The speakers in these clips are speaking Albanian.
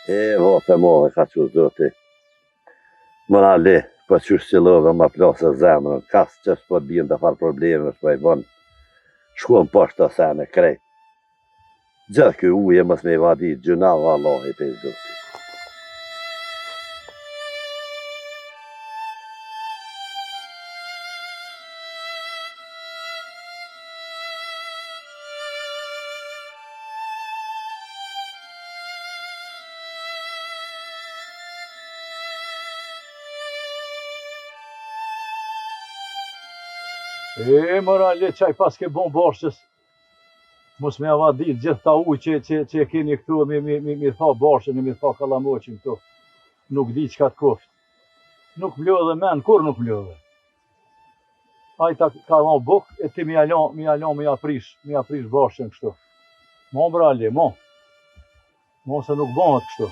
Vape mohe ka që zoti. Mëna le, po qysh që love ma plasë zemrën, kas që s'po t'bjen të farë probleme, s'po i bon. Shkuam poshtë të sene krejt. Gjithë kjo uje mës me i vadit, gjuna vallahi pe i zoti. Mëra le qaj pas ke bon bashkës. Mos me avadit gjithë ta ujë që e keni këtu, mi tha bashkën, mi tha kalamoqin këtu. Nuk di qka t'koft. Nuk mlodhe men, kur nuk mlodhe. Ajta ka dhon buk, e ti mi aprish bashkën kështu. Mo mëra le, mo. Mo se nuk bëhet kështu.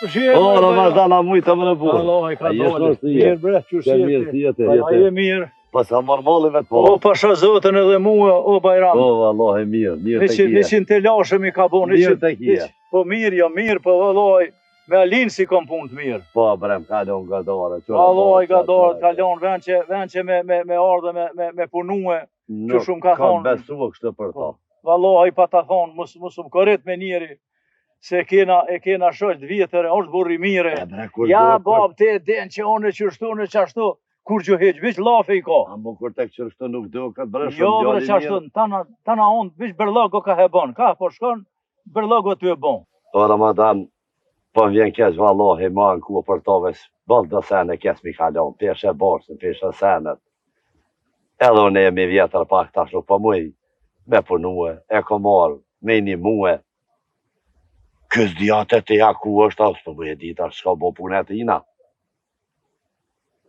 Ramazana mujtë më në burë. Allah i ka dole. Mirë bre, qërshjeti. A je mirë? Pas ka marrë mallive të po. O, pasha zotën edhe mua, o Bajram. O, vallahi mirë të kje. Nishin të lashëm i ka bo. Mirë të kje. Po mirë, jo mirë, po vallahi, me alinë si kom punë të mirë. Po, brem, kalon gadare. Vallahi gadare, kalon, ven që me ardhe, me punue, që shumë ka thonë. Ka besu kështë për ta. Vallahi pa ta thonë, musum korrit me njeri. Se e kena shoqë të vjetër, është burri mire. Ja, bab, te den që one qërështu në qashtu, kur që heq, vish lafe i ka. A më kur të qërështu nuk do, këtë bërë shumë jo, gjalli mirë. Jo, qashtu, tana onë, vish bërlago ka he bon, ka po shkon, bërlago të e bon. O, Ramadan, po vjen kesh vallahi, ma në ku për toves, bol do sene kesh mi kalon, peshe borsën, peshe senet. Edhe unë jemi vjetër pak tash nuk po muj, me punue, e ko marë, me një muë. Kësë djatët e ja ku është, asë të bëje dita, s'ka bo punet ina.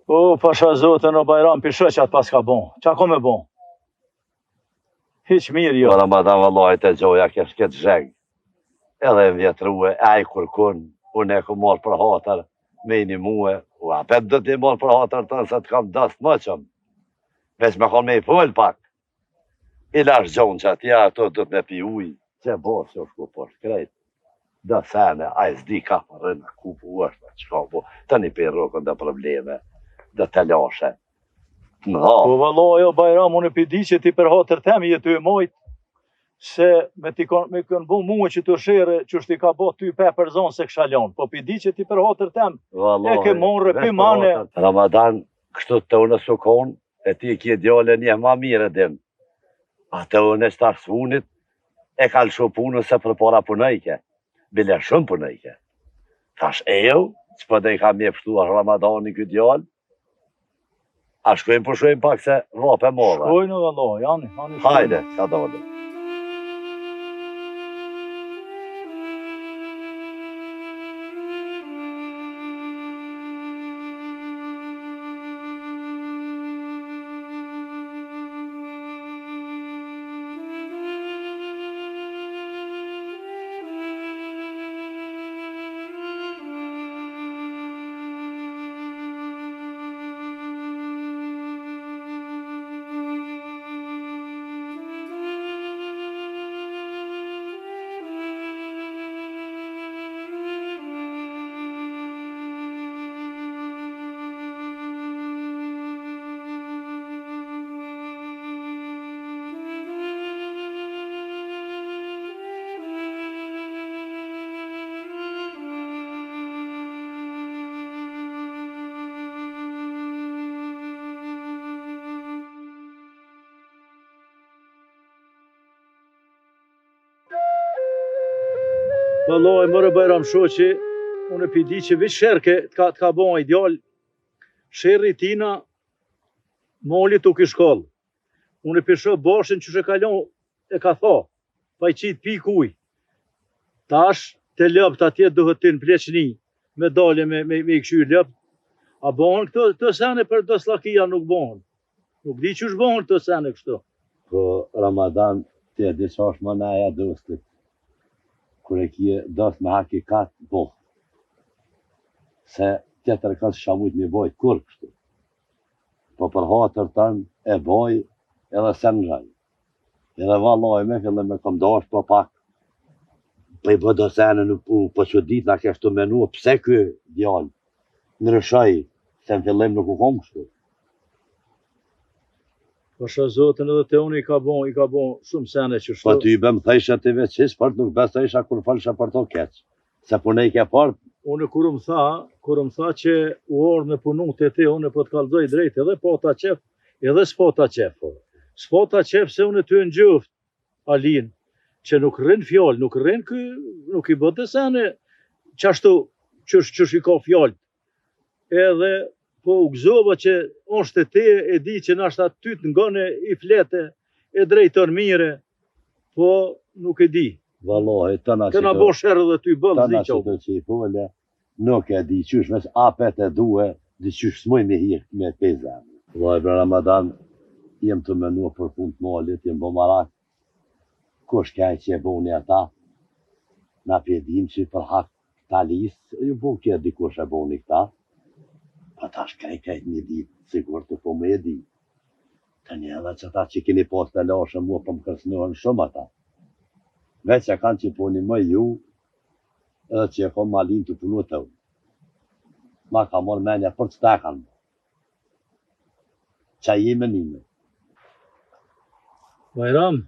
O, pasha zotën o Bajram, pisho që atë pas ka bon. Qa ko me bon? Hiq mirë jo. Ramadan vallaj të gjoja kesh këtë zheng. Edhe vjetruhe, aj kërkun, unë e ku marë për hatër, me një muë, u apet do t'i marë për hatër tënë, se t'kam dëst më qëmë. Veç me kon me i full pak. I lash gjonë që atja, ato do t'me pi ujë, që borë që shku për shkrejt. Da sene, a e zdi ka për rënë, ku po është, që ka po, të një për rukën dhe probleme, dhe të lashe. Po vallaj, o Bajram, unë për di që ti për hatër temi jetu e mojtë, se me kënë bu muë që të shere, që shti ka bo ty pe për zonë se kësha lanë, po për di që ti për hatër tem, e ke morë, për mane. Ramadan, kështu të unë së konë, e ti kje djale një ma mire din. A të unë e shtarë svunit, e kalë shu punë se për para punajke. Bile shumë punajke. Tash ejo, që për dhe i ka mjeftu a Ramadani këtë djallë, a shkojmë për shkojmë pak se vape modhe. Shkojnë vallaj, Jani. Hajde, ka dole. Vallaj, mërë Bajram shoqi, unë për di që vish sherke t'ka bon ideal, sherri tina, moli t'u kishkall. Unë për shë bashën që shë kalon e ka tha, pa i qitë pik uj. Tash, të lëpt atje duhet të në pleqni, me dalje me i këshyr lëpt. A bon këto sene për do slakia nuk bon. Nuk di që shbon këto sene kështu. Po, Ramadan, të e dishash më naja dostit. Kër e kje dost me hakikat, bo. Se tjetër kanë shamujt me bojt kur kështu. po për hatër tënë e boj edhe se në rëj. Edhe vallaj me fillim me kom dash po pak. Po i bëdo sene nuk po që dit nga keshtu menu, pse ky djallë ndryshoj, se në fillim nuk u kom kështu. Pasha Zotin edhe te unë i ka bon shumë sene që shtu. Po ty i bëm thejsha të veç qis, për nuk besojsha kur falsha për to keq. Se punej ke parë, Unë kur më tha që u orë me punu të te, unë po të kalzoj drejt edhe po ta qef, edhe s'po ta qef. S'po ta qef se unë ty në gjuft, Alin, që nuk rrin fjallë, nuk i bëtë sene, qashtu që i ka fjallë. Edhe po u gëzova që është e te e di që nashta ty të ngone i flete e drejtër mire, po nuk e di. vallohi, Këna bo shërë dhe ty bëllë zi që të që i fole, nuk e di qysh, mes apet e duhe, di qysh s'moj me hirë me peza. Vallaj për Ramadan, jem të menua për punë të malit, jem bo marak, kush kaj që e boni ata, na pjedim që për hak ta lisë, ju bo kje dikush e boni këta, pa ta shkajt një ditë, sigur të po me e di. Të një edhe që ta që keni pas të lashe mua për më kërsnohen shumë ata. Veç që kanë që puni më ju, edhe që e kom malin të punu të unë. Ma ka morë menja për të stakan. Qa jime njime. Bajram,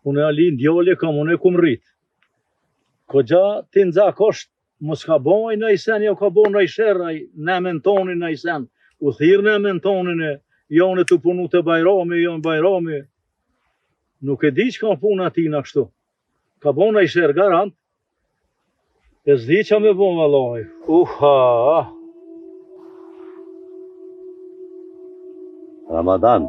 unë e Alin djole kam, unë e kum rrit. Ko gja ti nëzak është, mos ka boj në i sen, jo ka boj në i shëraj, në mentonin në i sen. U thirë në mentonin e, jo në të punu të Bajrami, jo në Bajrami. Nuk e di që ka puna ati në kështu. Ka boj në i shërë garant, e zdi që me boj vallaj. Uha! Ramadan.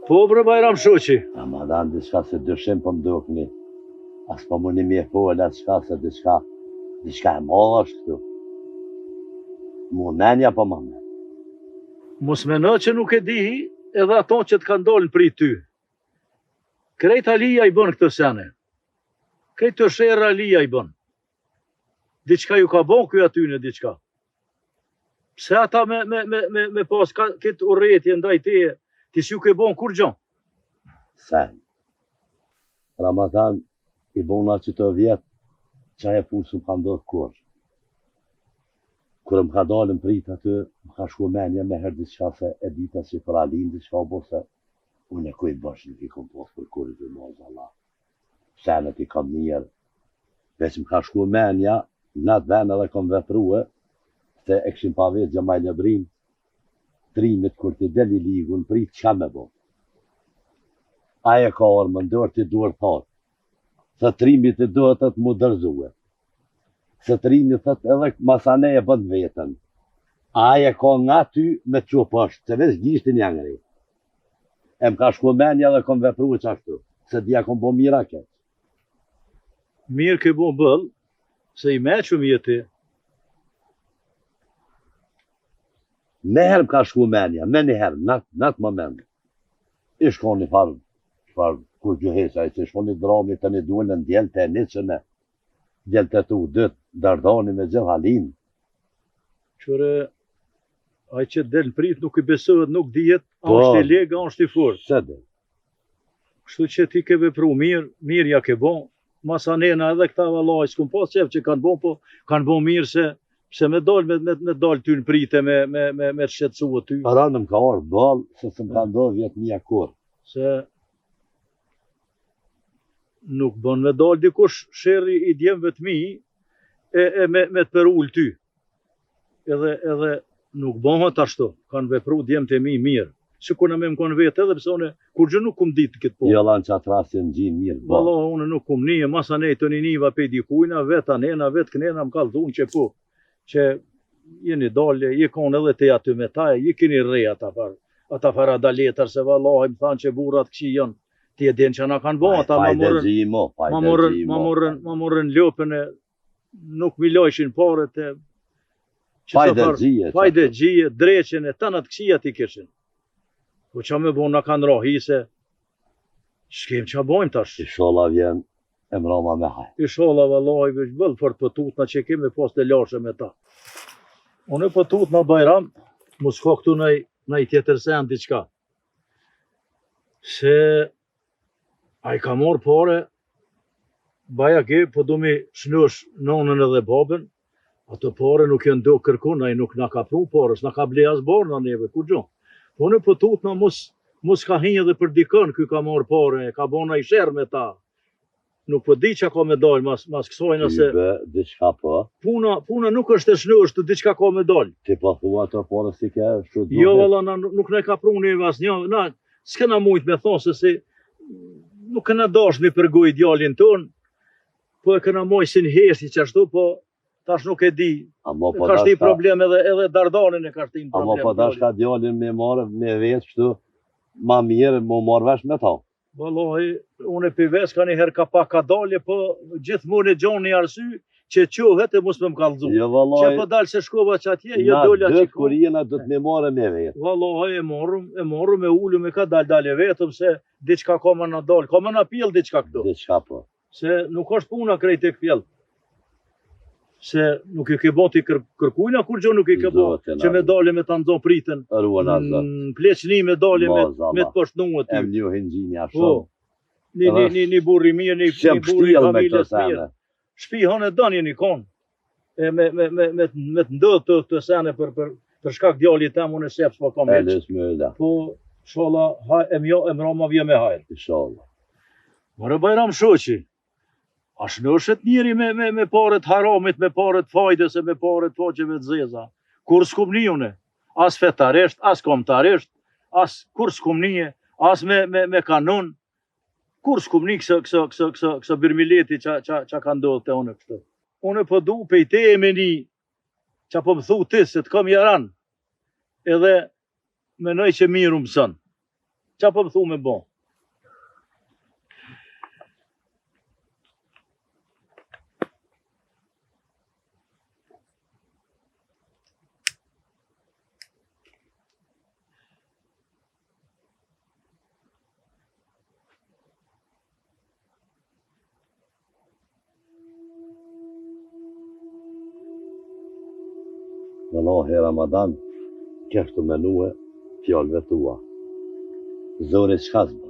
Po bre Bajram shoqi. Ramadan, diçka se dyshim për mdukni. As për më një mje fole, diçka se diçka e madhe është këtu. Mu menja për më me. Mos meno që nuk e di edhe ato që të kanë dolën prej ty. Krejt Alia i bën këtë sene. Krejt të shërë Alia i bën. Diçka ju ka bon kjo aty në diçka. Pse ata me pas këtë urrëtie ndaj teje, ti s'ju ke bon kur gjon. Sen. Ramadan i bona që të vjetë, qa e punë s'm ka ndodhë kur. Kur më ka dalën prit aty, më ka shku menja me herë diçka se e dita si për Alin diçka bose, unë e kuj bësh nuk i kom posë për kur i të mozë Allah. Senet i kam njerë. Veç më ka shku menja, në atë ven edhe kom vepruhe, se e këshim pa vetë Gjamaj Lebrin, trimit kur t'i deli ligun, prit qa me bo. Aje ka orë më ndërë t'i duar thot, se trimit i duhet të mu dërzuhe. Se trimit thët edhe masane e bënd vetën. Aje ka nga ty me të qupë është, se veç gjishtin jangëri. E më ka shku menja dhe kom vepruhe qashtu, se dhja kom bo mira këtë. Mirë ke bo bëll, se i meqëm jeti. Me herë më ka shku menja, me një herë, në atë moment. I shko një farë, kur gjuhesa, i që shko një drami të një duhe në djelë të e një që në djelë të tu dëtë, dardani me gjithë Halin. Qëre, aj që del në prit nuk i besohet, nuk dijet, a është i lega, a është i fort. Se dhe. Kështu që ti ke vepru mirë ja ke bon. Masanena edhe këta vallaj, s'kum pas qef që kanë bon, po kanë bon mirë se me dalë me dalë ty në prite me të shqetsu e ty. Aranë më ka orë balë, se më ka ndodhë vjetë një akur. Se nuk bën me dalë dikush shërri i djemve të mi me të përull ty. Edhe nuk bëhet ashtu, kanë vepru djemë të mi mirë. Që kuna me më konë vetë edhe pëse une kur gjë nuk kum ditë këtë po. Jo lanë që atë rastin gjinë mirë. Valla, une nuk kum nije, masa ne të një niva pe dikujna, vetë anena, vetë kënena më kalëzun që po. Që jeni dalje, je konë edhe të aty me taj, je keni rej ata fara daletër, se valla, më thanë që burat këqi janë, ti e den që na kanë bo, ata ma morën lopën e nuk milojshin paret e fajde gjije, dreqen e tanat këqia ti kishin. Po qa me bo në kanë rohi se shkem qa bojmë tash. Isholla vjen e mrama me hajt. Isholla vallaj vësh bëllë fort pëtutna që kemi pas të lashe me ta. Unë pëtutna Bajram, mos ka këtu në i tjetër sen diçka. Se a i ka morë pare, baja ke, po du mi shnosh nonën edhe babën, ato pare nuk janë do kërkun, a i nuk na ka pru pare, s'na ka ble as barë në neve, kur gjo. Po në po tut na mos ka hinjë edhe për dikën, ky ka morë pare, ka bona i shërë me ta. Nuk po di që ka me dalë mas kësojnë se... Diçka po. Puna nuk është e shnosh, të diçka ka me dalë. Ti po thua ato pare si ke shumë... Jo, valla, nuk ne ka pru neve as një, na, s'kena mujt me thonë se si... Nuk kena dash me përgoj djalin ton, po e kena moj si n'heshti që ashtu, po tash nuk e di. Ka shti problem edhe Dardanin e ka shti në problem. Amo po dash ka djalin me marrë me vetë kështu, ma mirë mu marrë vesh me ta. Vallahi, unë e pives ka njëherë ka pak ka dalje, po gjithmonë e gjonë një arsy që qohet e mos me më kallëzu. Jo, vallahi. Që po dalë se shkova që atje, jo dolla që... Na dëtë kur jena do të me marrë me vetë. Vallahi, e morëm, e ullu me ka dalë vetëm se diçka ka më na dalë, ka më na pjell diçka këtu. Diçka po. Se nuk është puna krejt e këpjell. Se nuk i ke boti kërkujna, kur gjo nuk i ke boti, që me dalë me të ndonë pritën. Në pleqni me dalë me të poshtnuët. Em një hingjini ashtu. Një burri mirë, një burri familjes mirë. Shpi hanë e dënje një konë. Me të ndodhë të sene për shkak djallit tem, unë e sepës po kam heqë. Po, shola, e mrama vje me hajrë. Shola. Mërë Bajram shoqi. A shnëshet njëri me paret haramit, me paret fajdes e me paret faqeve të zeza. Kur s'kum një une, as fetarisht, as komtarisht, as kur s'kum një, as me kanon, kur s'kum një kësë birmileti që ka ndodhë të une kështu. Une po du pejte e me një, që po më thu ti se të kam jaran, edhe menoj që miru mësën. Që po më thu me bon. Vallahi Ramadan, keftu menue fjallëve tua. Zori qka zba?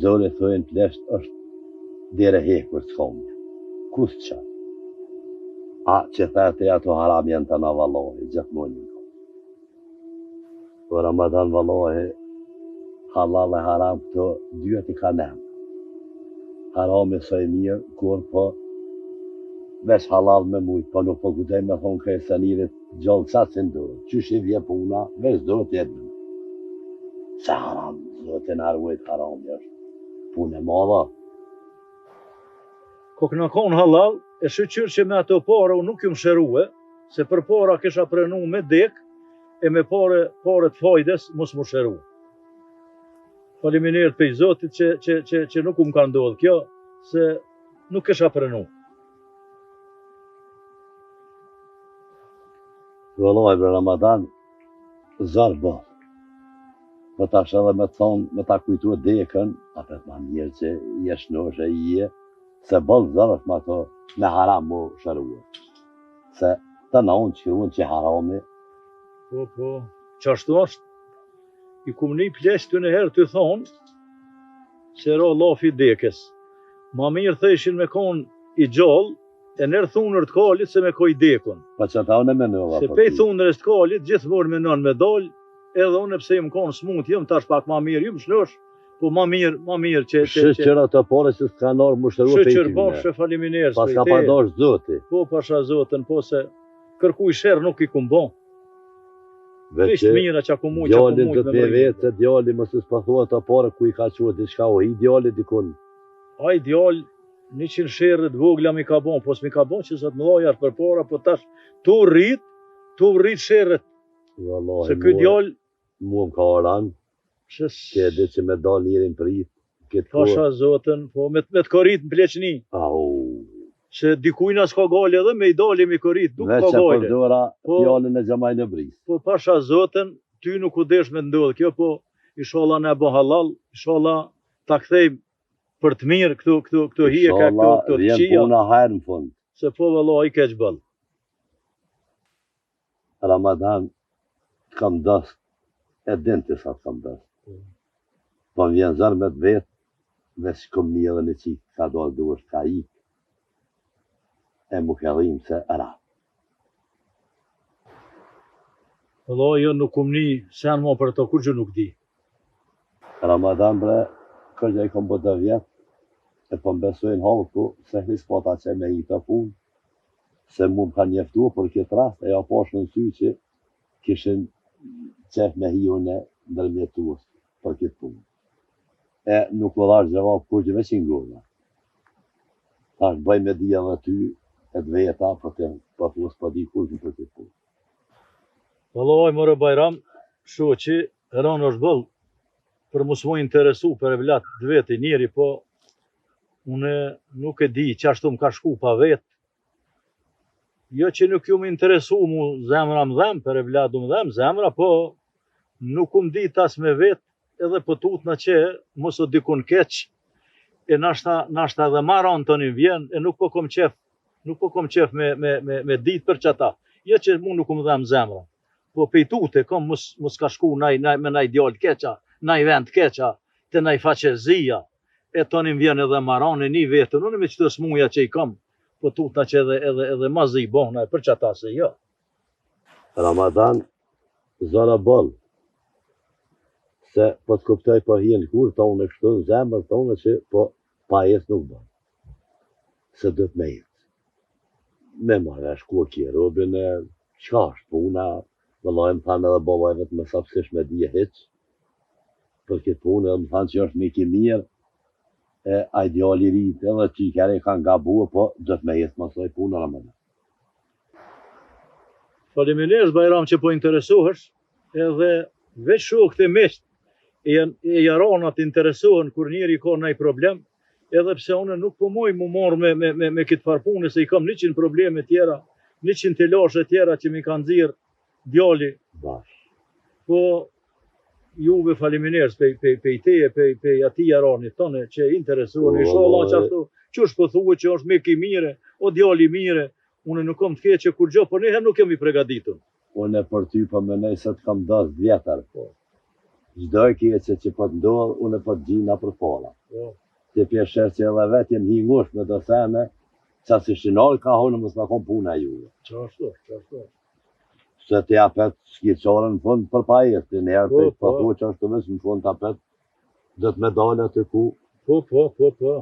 Zori thojnë të lesht është dire hekur të komja. Kus qa? A që thete ato haram janë të na vallahi, gjithmonë një kom. Po Ramadan vallahi, halal e haram këto dyët i ka nemë. Haram e së e mirë, kur po veç halal me mujtë, po nuk po kutej me thonë kërë se njërit gjallë qatë që ndurë. Qysh i vje puna, veç do të jetë në. Se haram, zote në arvejt haram, është punë e madha. Ko këna konë halal, e shqyqyrë që me ato pare unë nuk ju më shërue, se për para kisha prenu me dek, e me pare të fajdes, mos më shërue. Faleminderit pej Zotit që nuk më ka ndodhë kjo, se nuk kisha prenu. Vallahi për Ramadan, zarë bërë. Po tash edhe me thonë, me ta kujtu e dekën, apet ma mirë që i e shnosh e i e, se bëllë zarë është me ato me haram mu shërua. Se të na unë që unë që harami. Po, që ashtu është, i kum një pleqë të nëherë të thonë, se ro lafi dekës. Ma mirë theshin me konë i gjallë, e nërë thunër të kalit se me koj dekun. Pa që ta unë e menova. Se pej thunërës të kalit, gjithë mërë me nën me dalë, edhe unë pse jëmë konë smut, jëmë tash pak ma mirë, jëmë shnosh, po ma mirë që... Shqyra të pare që s'ka nërë më shërua pejtime. Shqyra bashkë faleminderit. Pas ka pa dash zoti. Po, pasha zotën, po se kërkuj shërë nuk i kumë bon. Veç mira që ku mujtë, djallin të të vetë, se djallin më së s'pathua të pare ku i ka qua diçka o hi djallin dikun. Aj djallin, 100 shërët vogla mi ka bon, po s'mi ka bon që sot më lojar për para, po tash tu rrit shërët. Se këtë djallë... Mua më ka aran, ke edhe që me dal njerin për rrit. Pasha zotën, po me të korit në pleqni. Se dikujna s'ka gale edhe me i dali me korit, duk ka gale. Veç e përdora fjallën e gjamaj në bris. Po pasha zotën, ty nuk u desh me ndodhë kjo, po ishala ne bo halal, ishala ta kthejmë për të mirë këto hije ka këto të qia. Vjen puna hajrë në fund. Se po vëlloh i keq bëllë. Ramadan, të kam dast, e din të sa të kam dast. Po më vjen zërë me të vetë, dhe s'kom një edhe në qikë, ka dojë duhet ka ikë, e mu kellim se ra. Valla, jo nuk kum një sen ma për të kur që nuk di. Ramadan bre, kërgja i kom bërë 10 vjetë, e po mbesojnë halku, se hlis po ta që me i të punë, se mu më ka njeftu për këtë rast, e ja poshë në sy që kishin qef me hiune ndërmjetuës për këtë punë. E nuk më dhash gjevap kur që veç i ngurna. Ta është bëj me dhja dhe ty, e të veta, për të plus për di kur që për këtë punë. Valla, more Bajram, shu që rënë është bëllë, për mos mu interesu për e vlatë të vetë i njeri, po une nuk e di që ashtu më ka shku pa vetë. Jo që nuk ju më interesu mu zemra më dhem, për e vlatë më dhem zemra, po nuk më di tas me vetë, edhe për tutna që mos o dikun keq, e nashta edhe maran të një vjen, e nuk po kom qef me ditë për qëta. Jo që mu nuk më dhem zemra, po pejtute, kom mos ka shku me naj djallë keqa, naj vend keqa, të naj faqezia, e tonim vjen edhe maran e një vetën, unë me qëtë smuja që i kom, po tutna që edhe ma zi bohna e për qëta se jo. Ramadan, zona bëllë, se po të kuptoj po hien kur tonë e kështu, zemër tonë që po pa jetë nuk bëllë, se dhëtë me jetë. Me marrë e shku kje robin e qka është puna, më lojmë thanë edhe bobajve të më sapsish me dhije heq, për këtë punë edhe më thanë që është me ki mirë, e a ideali rritë edhe që i kere kanë gabuë, po dhëtë me jetë mësoj punë Ramadan. Faleminderit Bajram që po interesohesh, edhe veç shokët e meqt e jaranat interesohen kur njeri ka ndaj problem, edhe pse unë nuk po moj mu marrë me këtë farpune, se i kam 100 probleme tjera, 100 telashe tjera që mi kanë zirë djali. Bash. Po juve faleminderit pe teje, pe ati jaranit tonë që interesohen, inshallah që ashtu, që është po thuhet që është me ki mire, o djali mire, unë nuk kom të keqe kur gjo, por neher nuk kemi pregaditur. Unë e për ty për mënej se të kam dasë vjetër, po. Gjdo e keqe që po të ndodhë, unë e po të gjina për pola. Të pjesher që edhe vetë jem hingush me të sene, që si shinol ka honë mësë në kom puna juve. Qashtu. Se të japet shkirqore në fund për pa jetë, të njerë të po thu që është të mësë në fund të apet, dhe të medalja të ku. Po.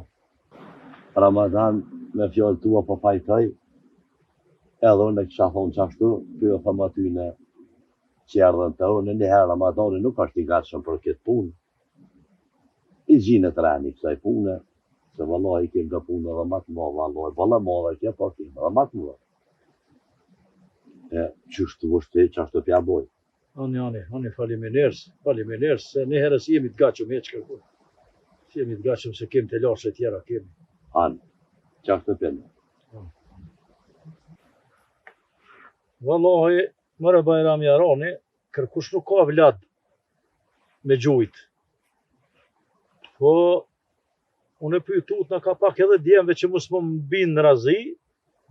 Ramadan me fjallë tua po fajtoj, edhe unë e kësha thonë qashtu, kjo e thëmë aty në qerdhen të unë, njëherë Ramadani nuk është i gatshëm për këtë punë. I gjinë të reni kësaj punë, se vëllohi i kemë dhe punë edhe matë më, vëllohi, bëllë më dhe kje, po kemë edhe matë më. E qështu vështi, qashtu pja boj. Ani, faleminderit, se njëherë si jemi të gatshëm e që kërkur. Si jemi të gatshëm se kemë të lashe tjera kemi. Ani, qashtu pjene. Vallahi, mëre Bajram Jarani, kërkush nuk ka vlad me gjujt. Po, unë e pyetut në ka pak edhe djemve që mos më mbinë në razi,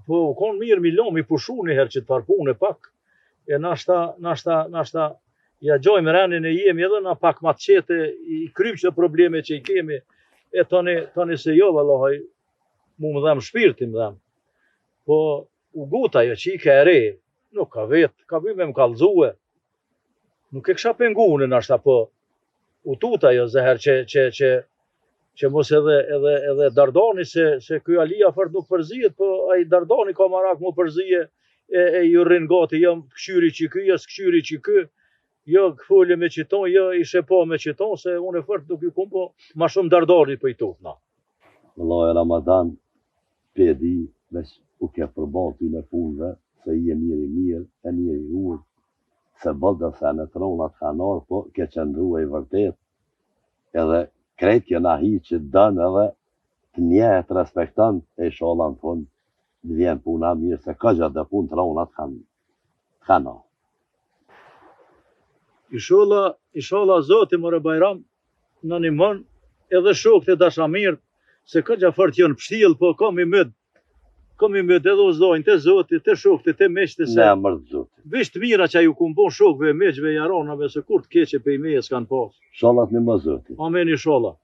po u konë mirë milon mi pushu njëherë që të farpune pak, e nashta ja gjojmë renin e jemi edhe na pak ma të qete i krymë që probleme që i kemi, e tani se jo, vallahi, mu më dhem shpirtin më dhem. Po, u guta jo që i ka ere, nuk ka vetë, ka vyme më kalzue. Nuk e kësha pengune nashta, po u tuta jo zëher që mos edhe Dardani, se kjo Alia fort nuk përzijet, po a i Dardani ka marak mu përzije, e ju rrin gati, jo këshyri që ky, jo s'këshyri që ky, jo këfolje me qiton, jo i shepo me qiton, se unë e fort nuk ju kum, po ma shumë Dardani për i tutna. Vëllai Ramadan, pedi, veç u ke përbal ty në punëve, se i e mirë, e mirë i urë, se bëllë se në tronat kanar, po ke qëndru e i vërtet, edhe krejt kjena hi që dënë edhe të njehet respektan, e shola në fund, në vjen puna mirë, se këgja dhe pun tronat kanar. Isholla Zoti mëre Bajram, në një mënë, edhe shok të dashamirë, se këgja fort jënë pështil, po kam i mëdë, Kom i mbet edhe o zdojnë, të zotit, të shokët, të meqët, Ne mërë zotit. Visht mira që ju ku bon shokëve, meqve, jaronave, se kur të keqe pe i meje s'kan pas. Shallat një më zotit. Amen inshallah.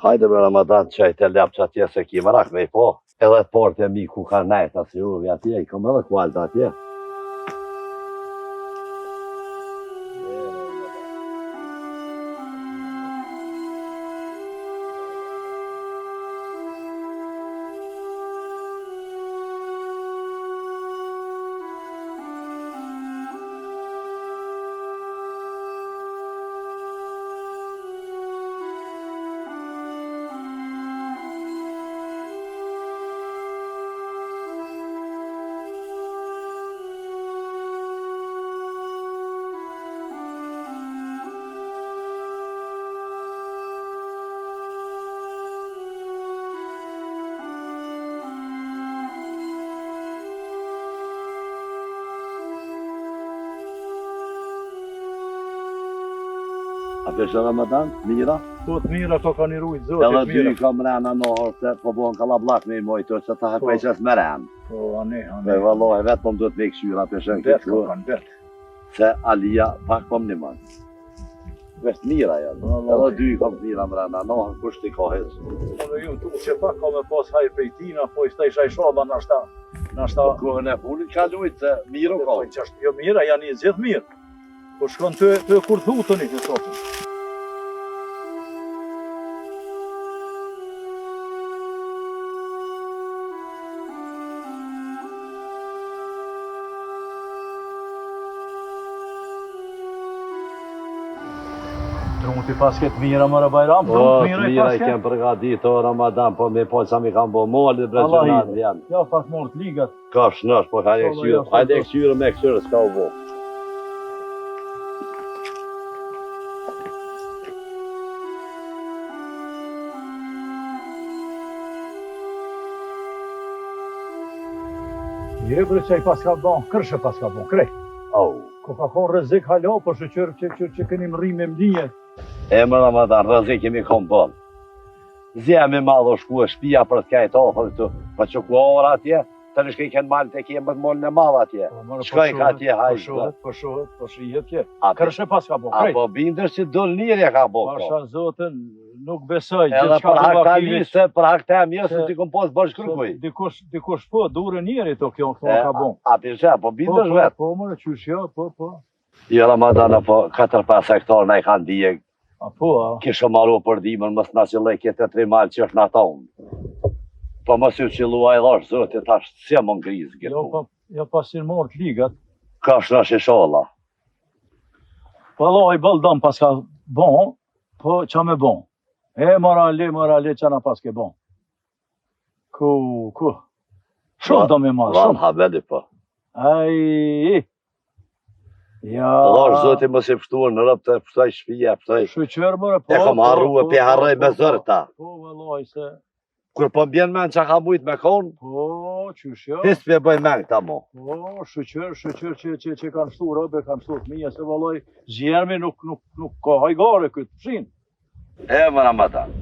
Hajde me Ramadan që ajte lep që atje se ki më rak me i po. Edhe të portë e mi ku ka nejta si uvi atje, i kom edhe kualta atje. A përshë Ramadan, mira? Po të mira po kanë i rujt, Edhe zotit dy mira. ka mrena nohër se po bon kalablak me i mojto që ta hapaj qës meren. Po, ane. Me vëllohi vetë po më duhet me i këshyra përshën Bet, këtë kanë bet. se Alia pak po më një manë. Vesh mira janë, edhe dy ka mira mrena nohër, kush t'i ka hezë. Unë ju tu që pak ka me pas hajë pejtina, po i staj shajshala nashta. Kohën e fulit ka lujtë se miro ka. Jo mira, janë i gjithë mirë. Po shkon të kur thutëni të sotën. Trumë ti pas këtë mira mëra bajram, Po, mira i mira pas i kem përgatit o Ramadan, po me po sa mi kam bo molit brezionat janë. Ja, pas mort ligat. Ka shnosh, po hajde kësyrë, hajde kësyrë me kësyrë s'ka u bo. Jebre që i pas ka bon, kërshë pas ka bon, krej. Au. Ko ka kon rrezik halo, po shëqër që keni më rrim me mdije. E më Ramadan, rëzik kemi kom bon. Zja me madho shku e shpia për të kajtë ofër të, po që ku orë atje, të në shkej kënë malë të kemë të mollë në madhë atje. Shkoj ka atje hajtë. Po shihet kje. A Kërshë pas ka bon, krej. Apo bindër që do lirje ka bo. Pasha zotën, nuk besoj. Edhe për hak ta lise, për hak ta mjesë, si kom posë bërë shkërkuj. Dikush po, dure njeri të kjo ka bon. A pishe, po bindër vetë. Po, mërë, qysh jo, po. Jo Ramadan, apo 4-5 hektar në i kanë dijek. A po, a? Kishë maru për dimën, mësë në që lej kjetë 3 malë që është në tonë. Po mësë ju që luaj dhash, zotit, tash, si e më në krizë gjithë. Jo pasin mort ligat. Ka është në shisholla. Po Allah i bëllë pas ka bon, po qa me bon. E morale që na pas ke bon. Ku. Shumë do me marë, Vanë shumë. habeli po. Ai. Ja. Dhash, zotit, mësë i pështuar në rëpë të pështoj shpija, pështoj. Shqyqër mërë, po. E kom harru e pe harrej me zërta. Po, vëlloj se. Kur po mbjen men që ka mujt me konë, Po, qysh jo. pis për bëj men këta mo. Po, shqyqër që kanë shtu rëbe, kanë shtu të mija, se vëlloj, zjermi nuk ka hajgare këtë pshin. E më Ramadan.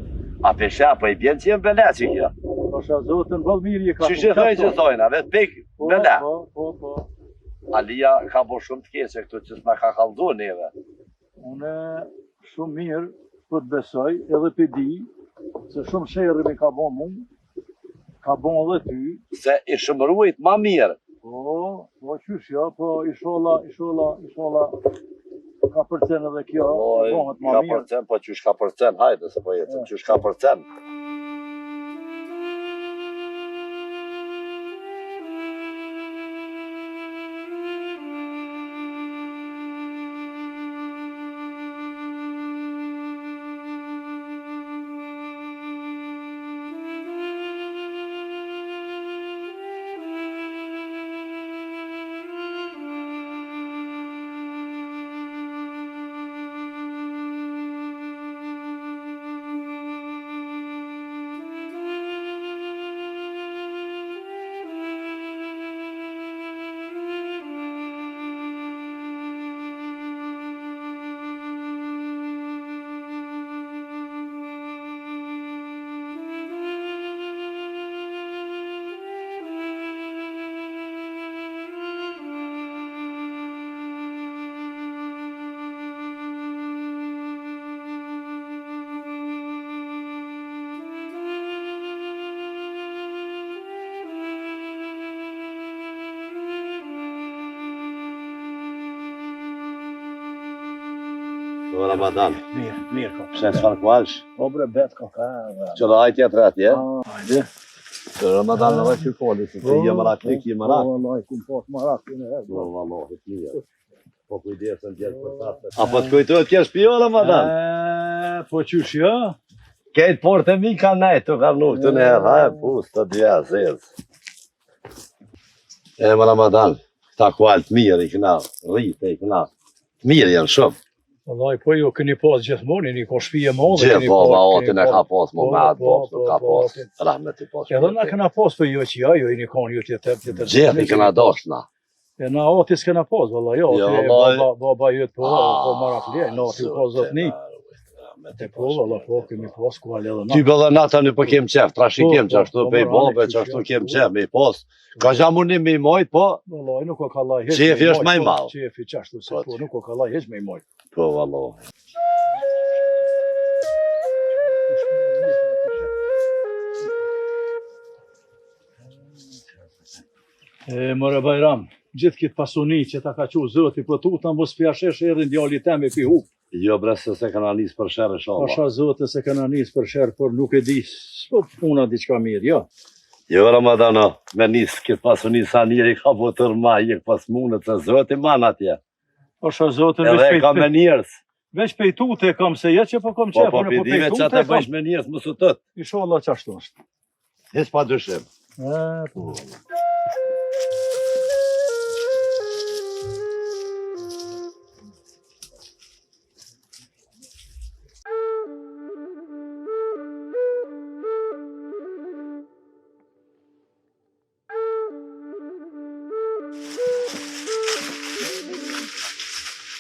A pesha, po i bjen që jem bele që kjo. Pasha zotën, vëllë mirë je ka. Që që thëjnë që thojna, vetë pik bele. Po. Alia ka bo shumë të keqe këtu që s'na ka kaldu neve. Une shumë mirë për të besoj edhe për di se shumë shërë me ka bon mund, ka bon edhe ty. Se i shëmëruit ma mirë. Po qysh jo, po isholla ka përcen edhe kjo, bonët ma Ka mirë. përcen, po qysh ka përcen, hajde se po jetë, qysh ka përcen. Po Ramadan. Mirë ka. Pse çfarë kualsh? Po bre bet ka. Çdo ai tjetër atje. Hajde. Ramadan në vaqë foli, se ti je marak, ne ki marak. Wallahi kum pas marak në herë. Po vallahi të mirë. Po kujdesën djerë për tatë. Apo të kujtohet kje shpio Ramadan? Po qysh jo? Kejtë porte mi ka nejtë të karnu këtë në herë, hajë pus të dhja zezë. Më Ramadan, këta kualë të mirë i këna, rritë i këna. Mirë janë shumë. Wallahi po jo keni pas gjithmonë, një ka shtëpi e madhe. Gjithë po, ma otin e ka pas, më me atë pas, nuk ka pas. Rahmet i pas. Edhe na kena pas për jo që ja, jo i një kanë jo tjetër. Gjithë i këna doshna. E na ati s'kena pas, wallahi jo. Baba jëtë po marak lej, na ati po zotni. Te po, valla, po, kemi pas kual edhe na. Ty bëllë nata në po kem qef, trashi kem që ashtu pej bobe, që ashtu kem qef, me i pos. Ka gjamunim me i mojt, po? Valla, nuk o ka laj heq. Qefi është maj malë. Qefi që ashtu se po, nuk o ka laj heq me i mojt. Po, valla. Mëre Bajram, gjithë këtë pasuni që ta ka qu zëti, po tu të mbos pjashesh erën djali tem e pi hup. Jo bre se kana nisë për shërë sholla. Pasha zote se kana nisë për shërë, por nuk e di, s'po puna diqka mirë, jo. Jo Ramadano, me nisë këtë pasuni sa njëri ka po tërma, jek pas munët se zoti man atje. Pasha zote, edhe ka me njërës. Veç pejtute kam se jetë që po kom qepë, po pidive që të bëjsh me njërës më sutët. Inshallah qashtu është. Hes pa dyshim. Po.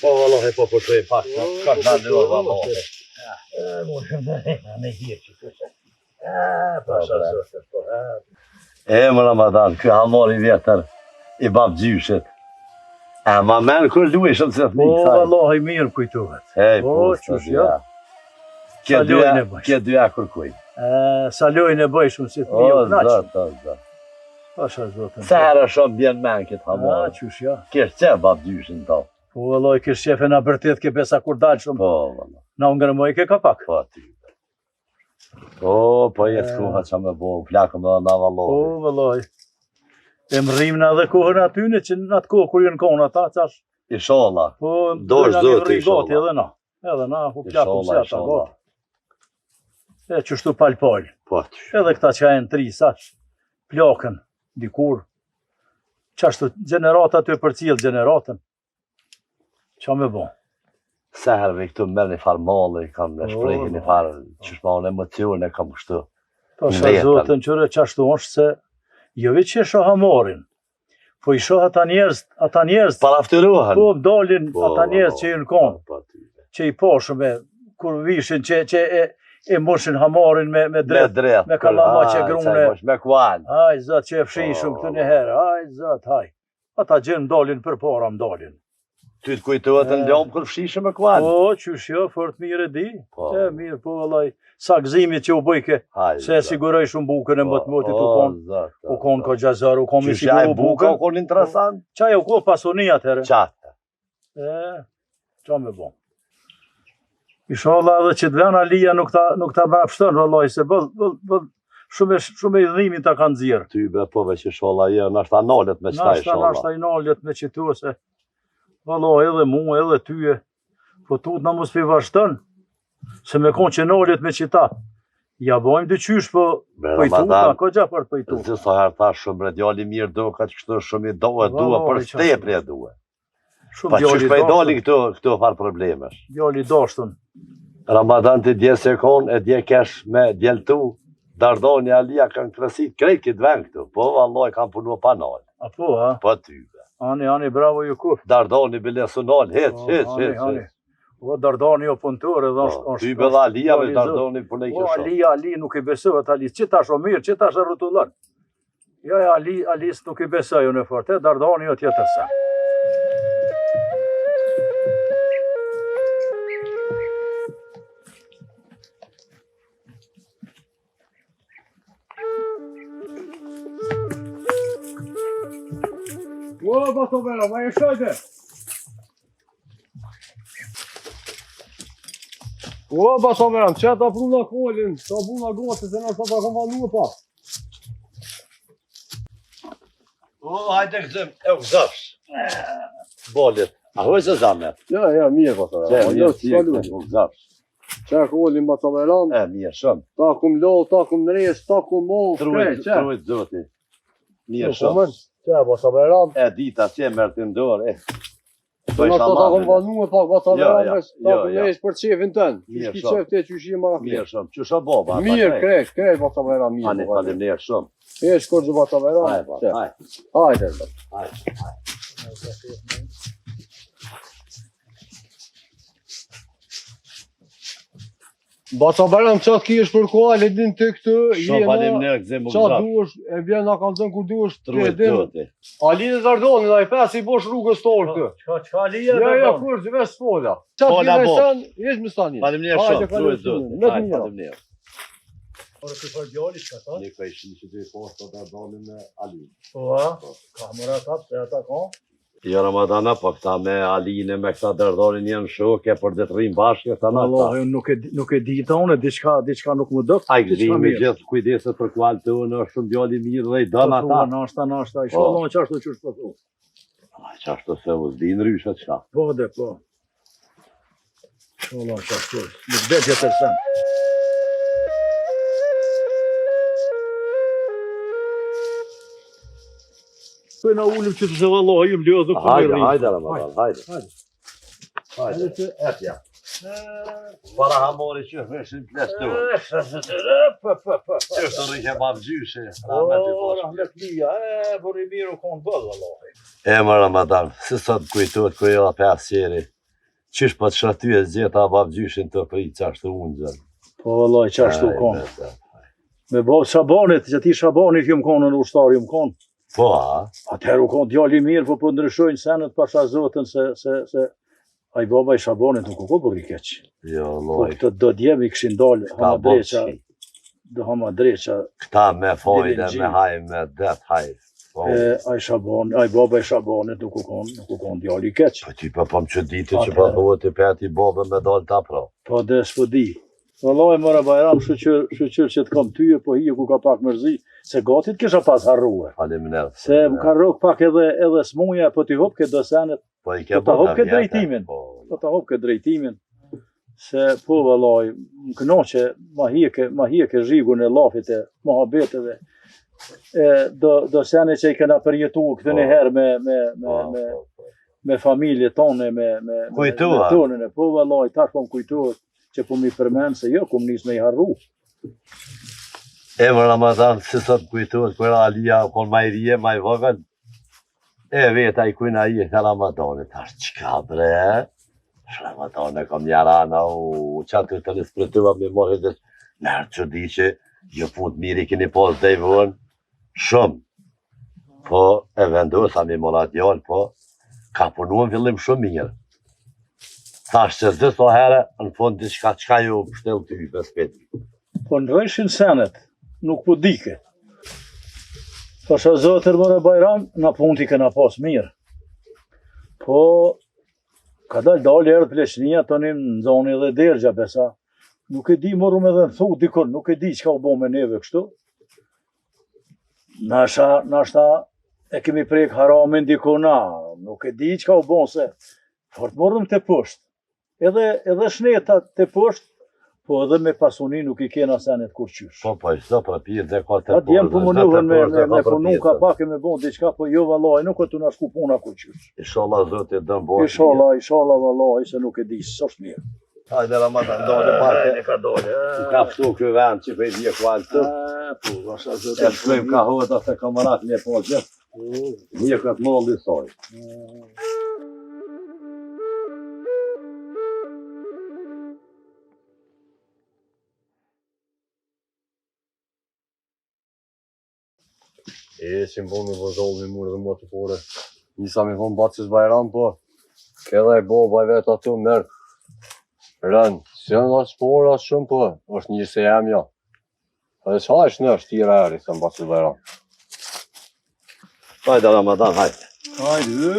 Po vallahi po shojmë pak, ka të ndalur vallahi. Me hirë që të që. Më Ramadan, kë hamori vjetër i bab gjyshit. Ma men kër luishëm se të Po, nikë. vallahi mirë kujtohet. Po, qysh jo. Kje dyja kërkuj. Sa lojnë e bëjshëm si të O, një knaqë. zot. Pasha zotën. Se herë shumë bjen men këtë hamori. Qysh jo. Kështë që bab gjyshin to. Po, vallahi kish shefe na bërtet ke besa kur dalë shumë. Po, vallahi. Na ngërmoj ke ka pak. Po, ty. Po jetë kuha që me bo, plakëm dhe na vallohi. Po, vallahi. E më rrim në edhe kohën atyne që në atë kohë kur jënë konë ata, qash. Inshallah. Po, Dorë zoti, gati edhe na. Edhe na, po plakëm se ata Inshallah. gati. E qështu palpal. Po, ty. Edhe këta që janë tri, saç, plakën, dikur. Qashtu, generata të për cilë generatën. Qa me bo? Se herëve këtu merë një farë malë, kam në shprejhe një farë, që shma unë emocione kam kështu. Pasha zotën qëre qashtu është se, jo veç që shoha morin, po i shoha ata njerëz, Paraftyruhen. po dalin ata njerëz që i në konë, Po, ty. që i poshë me, kur vishin që e moshin hamarin me drejt, me kalama që grune. Me kuan. Haj, zot, që e fshishëm këtë një herë, haj, zot, haj. Ata gjenë dalin për para më dalin. Ty të kujtohet në ljomë kër fshishë me kuan. Po, qysh jo, fort mirë e di. Po. E mirë, po, vallaj, sa gëzimit që u bëjke, se siguroj shumë bukën e mbët motit u konë. U konë ka gjazar, u konë mi siguru buka, u bukën. konë interesant. Qaj u konë pasoni atëherë. Qatë. Qa me bo. Inshallah edhe që të vena lija nuk ta brapshton, vallaj, se shumë e dhimin ta kanë zirë. Ty be po veç i sholla je, nashta nalet me qëta i sholla. Nashta i nalet me qitu se, vallaj, edhe mu, edhe tyje, po tut na mos pi vazhdon, se me konë që nalet me qita. Ja bojmë dy qysh, po i tutna, ko gja për për i tutna. Zë sa herë ta shumë, djali mirë do, ka që kështu shumë i dohe, duhe, për stepri e duhe. Pa që shpej dali këtu farë problemesh. Djali dashtën. Ramadan të dje se konë, e dje kesh me djeltu, Dardoni Alia kanë krasit krejt këtë ven këtu, po vallaj kanë punu pa nalë. A po, ha? Po ty. Ani, bravo ju kuf. Dardoni bile su nalë, hec. O, Dardoni o punëtor edhe është... Ty bëdha Alia me Dardoni punë i O, kësho. Ali nuk i besohet, Ali, që ta shumë mirë, që ta shumë rrutullon. Ja, Alis nuk i besoj unë e fort, Dardoni o tjetër sa. O, bato vera, ma e shojte! O, basa Bayram, që ta pruna kolin, ta buna gotës e nështë ta kom vanu pa. O, hajde këzëm, e u këzëfsh. Bolit. A hojë zamet? Ja, mirë basa Bayram. Mirë, si e këzëfsh. Që kolin basa Bayram, Mirë, shumë. ta kum lo, ta kum nres, ta kum mol, Trujt zoti. Mirë, shumë. Që basa Bayram. Dita që e mërë të ndorë, Në nështë ta kom vanu e pak basa Bayram, ta kum jo. nres për qefin tënë. Mirë, Shki shumë. qef të që shi mara Mirë, shumë. Qësha boba? Mirë, krejt basa Bayram, mirë. Ani, faleminderit shumë. E shkorgjë basa Bayram. Hajde. Basa Bayram, qatë ki është për kuali, din të këtë, Shumë faleminderit këzëm u qatë këzëfsh. duesh, e bjen nga kanë zënë kur duesh, Trujt zoti. Alinë Zardonin, a i pes i bosh rrugës tolë këtë. Çka lija? Ja, kur që vesh fola. Fola Qatë bosh. sen, jesh më stani. Faleminderit shumë, trujt zoti. Në të mira. Faleminderit. Por të fal djali çka thon? Ne ka ishin që të posto da dalin me Ali. Po, kamera kap se ata kanë. Jo Ramadana, po këta me Aline, me këta dërdorin janë shoke, për dhe të rrim bashkë, këta në ta. Allah, nuk e di ta unë, diçka nuk më dëk. A i gëzim me gjithë kujdeset për kualë të unë, është shumë djali mirë dhe i dënë ata. Nashta, inshallah qashtu që është përtu. Qashtu se u zdi në ryshet qa. Po, po. Inshallah qashtu, nuk dhe tjetër sen. Po na ulim që të se vallahi ju mlodhë ku më rrim. Hajde Ramadan, hajde. Hajde, etja. Para hamori që hëshin plestu. Që është të rike babgjyshe. Rahmet lija, por i miru konë bëllë, vallahi. Më Ramadan, si sot kujtojt ku jo 5 qeri. Qysh po të shatu e zjeta babgjyshin të prit qashtu unë gjën. Po vallahi qashtu konë. Me babë Shabanit, që ti Shabanit ju më konë në ushtari ju më konë. Po, a? Atëherë u konë djali mirë, po ndryshojnë senet pasha zotën se a i baba i Shabanit nuk u konë për keq. Jo, Po loj. këtë do djemi këshin dalë, hama dreqa, Këta me fojde, me haj, me det haj. a i baba i Shabanit nuk u konë djali keq. Po ti pa pëm që ditë që pa thuhet i peti bobe me dalë ta pra. Po dhe s'po di. Vallahi mëra Bajram, shqyqyr që të kam tyje, po hije ku ka pak mërzi, se gatit kisha pas harruar. Faleminderit. Se më ka rrok pak edhe smuja, po t'i hop këtë do senet, Po i ke po ta hop bota këtë drejtimin. Po, Po ta hop këtë drejtimin. Se po vallahi, më kënoqe, ma hieke zhigun e lafit e mohabeteve. Do sene që i kena përjetu këtë një herë me familje tonë, me tonën e po vallahi, tash po më kujtohet që po mi përmenë se jo, ku më njës me i harru. Më Ramadan, si sot kujtohet, kërë Alia, kon ma i rije, ma i vogën. Veta i kujna i e Ramadanit, tash qka bre? Ramadan e kom njarana, qatë të një spretuva me mohit dhe nërë që di që jo punë mirë i keni pas dhe i vënë, shumë. Po, e vendosa mi mola djallë, po, ka punu në fillim shumë mirë. Thash që zë so herë, në fund diçka qka ju pështel ty i bespeti. Po në rëshin senet, nuk po dike. Pasha zotër mëre Bajram, na punë t'i kena pas mirë. Po, ka dalë erë pleçnia, tonim në zoni dhe dergja besa. Nuk e di moru me dhe në thu dikon, nuk e di qka u bo me neve kështu. Nashta e kemi prek haramin dikona, nuk e di qka u bo se fort morëm të pësht. Edhe shneta të pësht, po edhe me pasuni nuk i kena senet kur qysh. Po, ishto pra pirë dhe ka të A djemë po mënuhën me punu ka pak e me bon diqka, po jo vallaj, nuk e të nga shku puna kur qysh. Inshallah zotit dëmë bojë. Inshallah vallaj, se nuk e di, s'është mirë. Hajde Ramadan, dole parte. Ka dole. Ka fëtu kjo vend që për i dhje kualë të. Po, vasha E zotë. shkojmë ka hohet atë kamarat një po gjithë. Një këtë molli soj. Që më vonë me vëzollë me murë dhe më të fore. Nisa me vonë batës Bajram, po. Këdha i boba i vetë ato mërë. Rënë, si janë atë spore asë shumë, po. është një se jam ja. Edhe qa është në është tira eri, sa më batës Bajram. Hajde Ramadan, hajde. Hajde.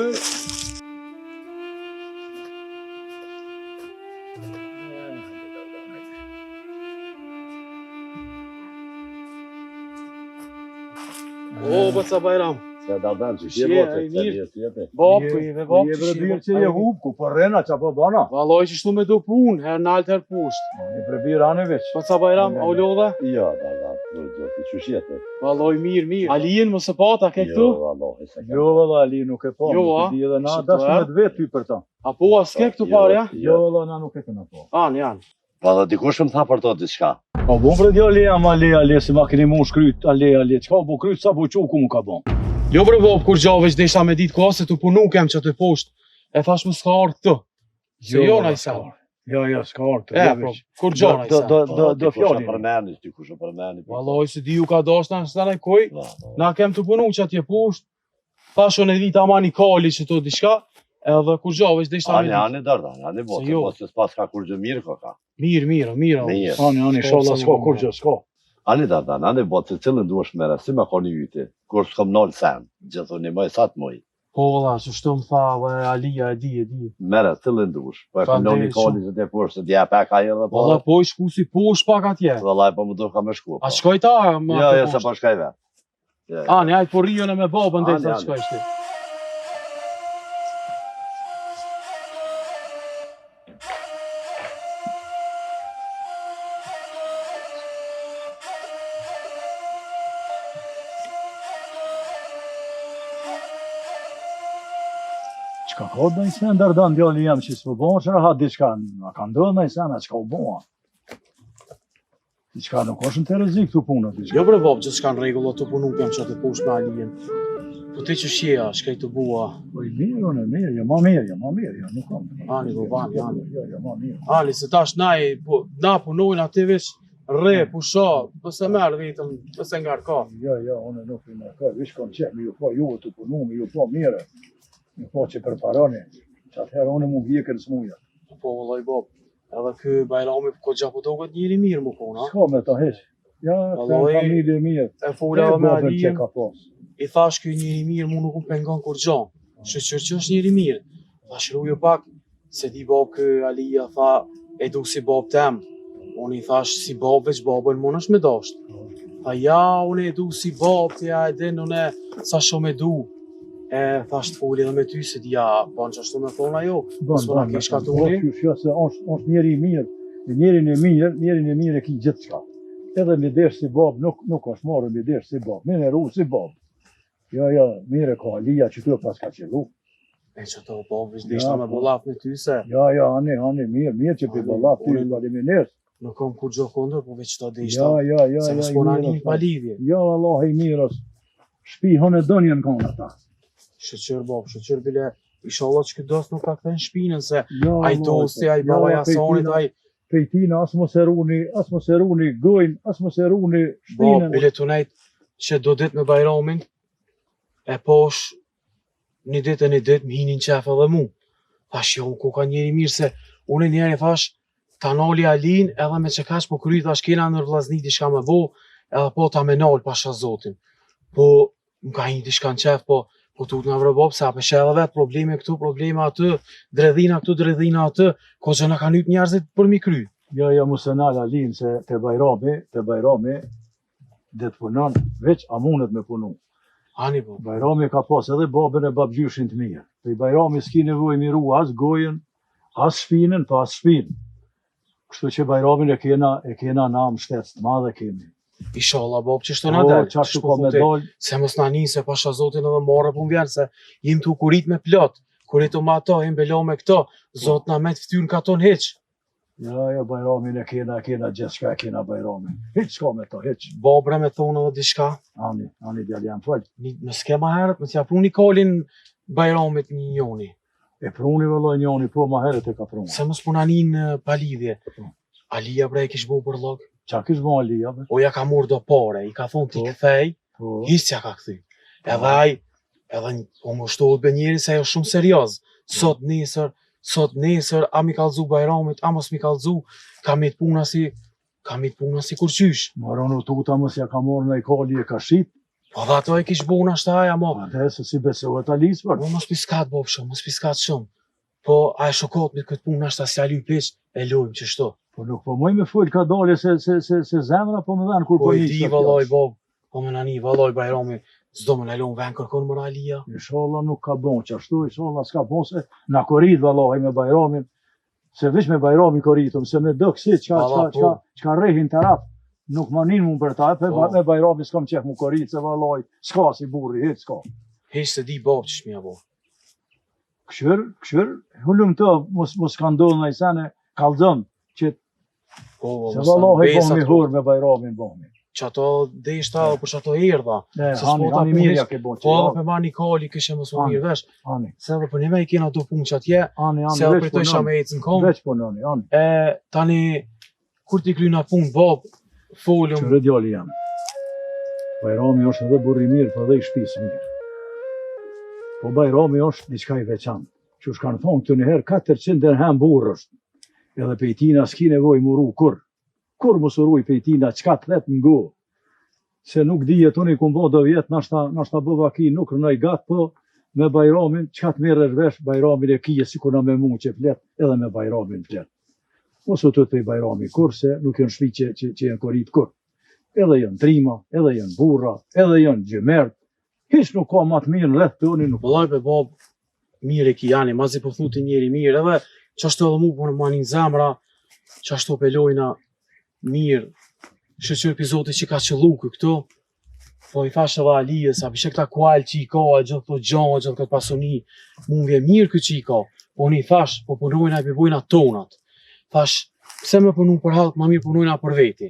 O, po ca bajram. Se da dënë që Shie, kje bote, ai se mirë. një tjetë. Bop, i ve bop. Je vrebir që je hub, ku po rrena, qa po bana? Valoj që shtu me do pun, her nalt her pusht. Je vrebir ane veç. Po ca bajram, a u lodha? Jo, da dënë, që shjetë. Valoj mirë. Alien mos e pata, ke këtu? Jo, Allah, e se Jo, valla, Ali, nuk e po. Jo, nuk a? e di edhe na, Shqiptar, dashme të vetë ty për ta. A po, as ke këtu parja? Jo, valla, na nuk e këna po. Janë. Pa dhe dikush më tha për to diçka. Po, bon për djali jam Ale, se ma keni mu shkryt, Ale, qka bu kryt, sa bu quku mu ka bon. Jo bre bop, kur gjave që desha me ditë ka se tu punu kem që të poshtë. E thash më s'ka ardhë këtu. Se jo na i sen. Jo, s'ka ardhë. E, po, kur gjana i sen. Do fjallin. Dikush e përmeni. Valoj se di ju ka dash na s'ta ne koj. Na kem të punu që atje poshtë. Thashon e vita ma një kali që to diçka. Edhe kur gjave që desha me ditë. Ani dërda, ani bote, jo. mos se s'pas ka kur gjë mirë ka. Mirë. Ani, sholla s'ka kur gjë, s'ka. Ani dërda, ani bote, cilën duesh mere, si me koni yti, kur s'kom nolë sen, gjithoni moj, sa të moj. Po valla, që shtu më tha, Alia e di. Mere, cilën duesh, po e kom nolë një kali që te poshtë, se dja pek aje dhe po. Valla, po i shku si poshtë pak atje. Valla, po më do ka me shku. A shkoj ta? Jo, se po shkaj vetë. Ani, ajtë po rion e me babën dhe sa Ani. shkoj shti. Qka ka dhe i sen dërdan djali jam që s'po bon, që rahat diçka, a ka ndodhë dhe i sen, a qka u bon. Diçka nuk është në të rezik të punët. Jo bre bab, gjithë shka në regullo të punu kem që të poshtë me Alien. Po ti që shjeja, shkej të bua. Po i mirë, jo ma mirë, jo nuk kam. Ani, bobani, ani. Jo ma mirë. Ali, se tash na punojnë ati veç re, pusha, pëse merë vetëm, pëse nga rka. Jo, unë nuk i nërkaj, vish kom qep, mi ju po juve të punu, mi ju po mire. Mi po që përparoni, që atëherë unë mu vjekën s'muja. Po, vëllaj bab, edhe kë bajrami ko gjapo doket njëri mirë më kona. S'ka me ta heq. Ja, të në familje mirë. E fola edhe me që Alien, ka pas. i thash kjo njëri mirë, mu nuk më pengon kur gjan. Shqyr që është njëri mirë. Thash rujo pak, se di bab kë Alia tha, e du si bab tem. Unë i thash si bab veç babën mon është me dasht. Tha ja, unë e du si bab, të ja e din, unë e sa shumë e du. E thash të foli edhe me ty se di ja, ban që ashtu me thona jo. S'po na ke shkatuni. Se është njeri i mirë, njerin e mirë e ki gjithë qka. Edhe mi desh si bab, nuk është marrë mi desh si bab, mi në ru si bab. Jo, mire ka Alia që tu pas ka qëllu. E që të bab, veç deshta me bolaf me ty se. Ja, ani, mirë që për bolaf ty në faleminderit. Nuk kam kur gjo kondër, po veç të deshta. Ja, Se më s'po na një pa lidhje. Ja, Allah i mirë është. Shpi hënë e donjen kanë ata. Shëqër bab, shëqër bile, inshallah që këtë dos nuk ka këthen shpinën se Ja, aj dosti, aj baba jasonit, aj... Pejtina, as mos e runi gojnë, as mos e runi Bab, shpinën. bile të nejt që do dit me bajramin, e posh një dit më hinin qef edhe mu. Thash jo, ku ka njeri mirë se unë njeri thash ta nali Alin edhe me që kash po kry thash kena nër vlazni diçka me bo edhe po ta me nal pasha zotin. Po më ka një diçka në qef po tut nga vrebop se apeshe edhe vetë probleme këtu, probleme aty, dredhina këtu, dredhina aty, ko që në ka njët njerëzit për mi kry. Ja, mos e nal Alin se te Bajrami, dhe të punon, veç a mundet me punu. Ani po. Bajrami ka pas edhe babën e babgjyshin të mirë. Pe Bajrami s'ki nevoj miru as gojen, as shpinën, pa as shpinë. Kështu që Bajramin e kena na më shtetës të madhe kemi. Inshallah, bab, që shto na del, që ashtu ka me dal. se mos na njëse pasha zotin edhe marrë pun vjerë, se jem të kurit me plot, kurit o ma ta, jem belo me këto, zot na me të ftyrën ka ton heq. Ja, Bajramin e kena gjithë shka e kena Bajramin. Hiq s'ka me ta, hiq. Babre me thonë edhe diçka, Ani djali jam fol. më s'ke ma herët, më t'ja pru një kalin bajramit një njoni, E pruni vëllai njoni, po ma herët e ka pruni. se mos puna një palidhje. Alia bre e kish bu për log, Qa kish bon Alia, be? o ja ka mor do pare, i ka thonë ti Po. kthej, Po. hisja ka kthy. Edhe aj, o më shtohet be njeri se ajo shumë serioz. Sot nesër, a mi kallzu bajramit, a mos mi kallzu, ka me t'puna si kur qysh. Maronu tuta mos ja ka morë në i kali e ka shqit. Po dhe ato e kish bona shtaja, mo. Ate se si besohet Alis, për. Po mos piskat bob shumë, mos piskat shumë. Po a e shokot me këtë puna shta si ali pesh, e lojmë që shto. Po nuk po moj me full ka dole se zemra po më dhenë kur Po po i një di valoj bob, po më nani valoj bajrami, s'do më nalon vend kërkon moralia. Inshallah nuk ka bon që ashtu, inshallah s'ka bon se na korrit vallahi me Bajramin, se veç me Bajramin korritëm, se me do kësi çka rrehin taraf, nuk ma nin mu për ta, me Bajramin s'kam qef mu korrit, se vallahi s'ka si burri, hiç s'ka. Hiç se di bab që shmija bo. Këshër, hullum të, mos ka ndodhë në i sene, kallëzëm, që se vallahi bohmi hur me Bajramin bohmi. Që ato deshta për që ato erdha. Hani mirja ke bon që. Po edhe për ma një kali këshe më së mirë vesh. Se edhe për një me i kena do punë që atje, se edhe për të isha me ecë në kom. Veç punoni, hani. Tani, kur ti klyna punë, bab, folëm. Qërë djali jam. Bajrami është edhe burri mirë, po edhe i shpisë mirë. Po Bajrami është diçka i veçantë. Që shkanë thonë këtë njëherë 400 dirhem burr është. Edhe pejtina s'ki nevoj muru kur. Kur mos uruj pejtina, qka të let ngo. Se nuk dijet unë i kumbo do vjetë, nashta bëva ki nuk rënoj gatë, po me Bajramin, qka të merë vesh, Bajramin e kije si kuna me mu që flet, edhe me Bajramin flet. Mos u të të i Bajrami kur, se nuk janë shpi që janë korit kur. Edhe janë trima, edhe janë burra, edhe janë gjemert. Hiç nuk ka ma të mirë në rreth të unë nuk. Vëllaj pe bab, mirë e ki jani, mazi po thuti njeri mirë, edhe qashtu edhe mu po në manin zemra, qashtu pelojna mirë, shëqër epizodi që ka qëlluku këto, po i thash edhe Alijës, a pishe këta kualë që i ka, gjithë të gjanë, gjithë këtë pasoni, mu më vje mirë këtë që i ka, po unë i thash, po punojna i përbojna tonat. Thash, pse me punu për halkë, ma mirë punojna për veti.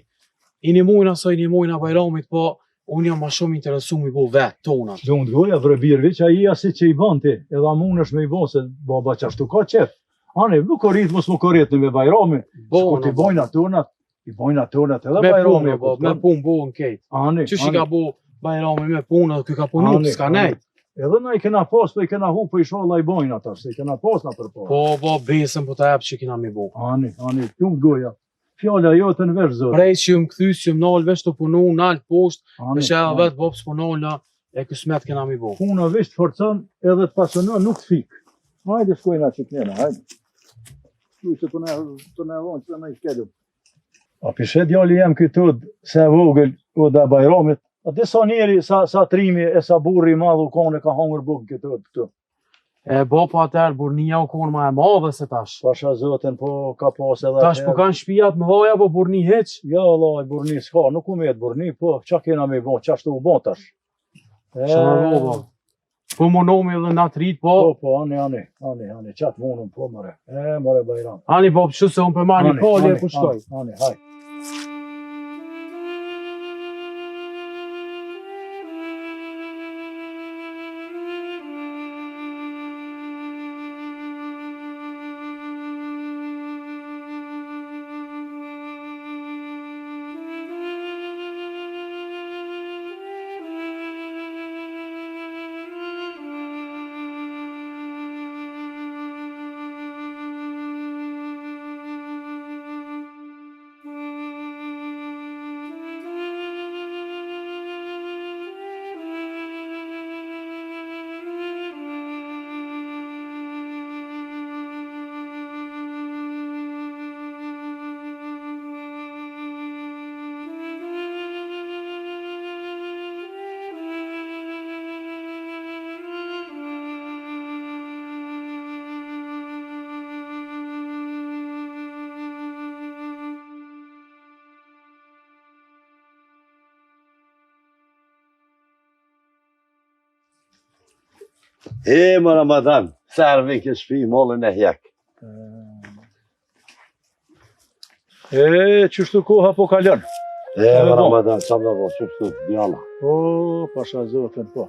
I një mujna sa i një mujna Bajramit, po unë jam ma shumë interesu mi bo vetë, tonat. Do në të goja, vrebirvi, që a i asi që i ban ti, edhe amun është me i bo, se baba qashtu ka qef. Ane, nuk korit, mos më korit në me Bajrami, kur ti bojna tonat, i bojna tonat edhe Bajrami. Me punë bo në kejtë. Që shi ka bo Bajrami me punë, edhe këj ka punu, s'ka nejtë. Edhe na i kena pas, po i kena hu, po i sholla i bojna ta, se i kena pas na për pas. Po, besëm, po ta epë që kena mi bo. Ani, ju më goja. Fjalla jote në vesh zotë. Prej që ju më këthys, që më nalë vesh të punu, nalë poshtë, me që edhe vetë bopës po nalëna, e kësmet kena mi bo. Puna vesh të forcon, edhe të pasionon, nuk të fikë. Hajde shkojna që t'njena, hajde. Shuj që të ne vonë, që të ne i shkelum. A pishe djali jem këtu, se vogël, o da Bajramit, a disa njeri, sa trimi, e sa burri madhu kone ka hangër bukë këtu. E po atër, burnia u konë ma e madhe se tash. Pasha zotin, po ka pas edhe... Tash po kanë shpijat më vaja, po burni heq? Ja, Allah, burni s'ka, nuk u met burni, po qa kena me bo, qashtu u bo tash. Qa me bo, po monomi edhe nga të rrit, po... Po, ani, qatë munëm, po mëre. Mëre Bajram. Ani, po, që se unë për mani pali e pushtoj. Ani, haj. Më Ramadan, servin ke shpi, mollën e hjek. Qështu koha po kalon? Më Ramadan, qa më bo, qështu, bjalla. Po, pasha zotin, po.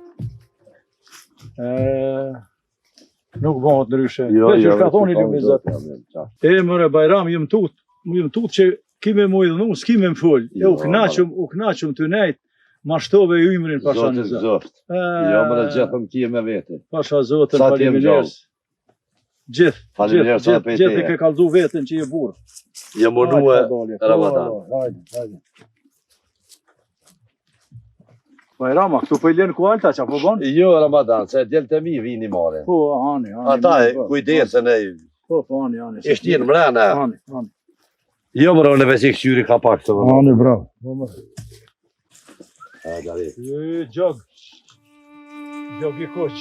Nuk bëhët ndryshe. Që shka thoni lumizat. Mëre Bajram, jëm tut që kime mu i dhënu, s'kime më full. U knaqëm të nejtë. Ma shtove ju imrin, pasha në zotë. Zotë. Jo, mëre gjithëm kje me vete. Pasha zotën, faleminderit. Gjithë i ke kaldu vetën që je burë. Je munue Ramadan. Hajde. Bajrama, këtu po i lenë kualta që po bon? Jo, Ramadan, se djelë të mi vini mare. Po, hani. Ata e kujdesën e... Po, hani. Ishtin mrena. Hani. Jo, mëre, në vesi këqyri ka pak të vërë. Hani, bravo. Gjog. Dogi koq.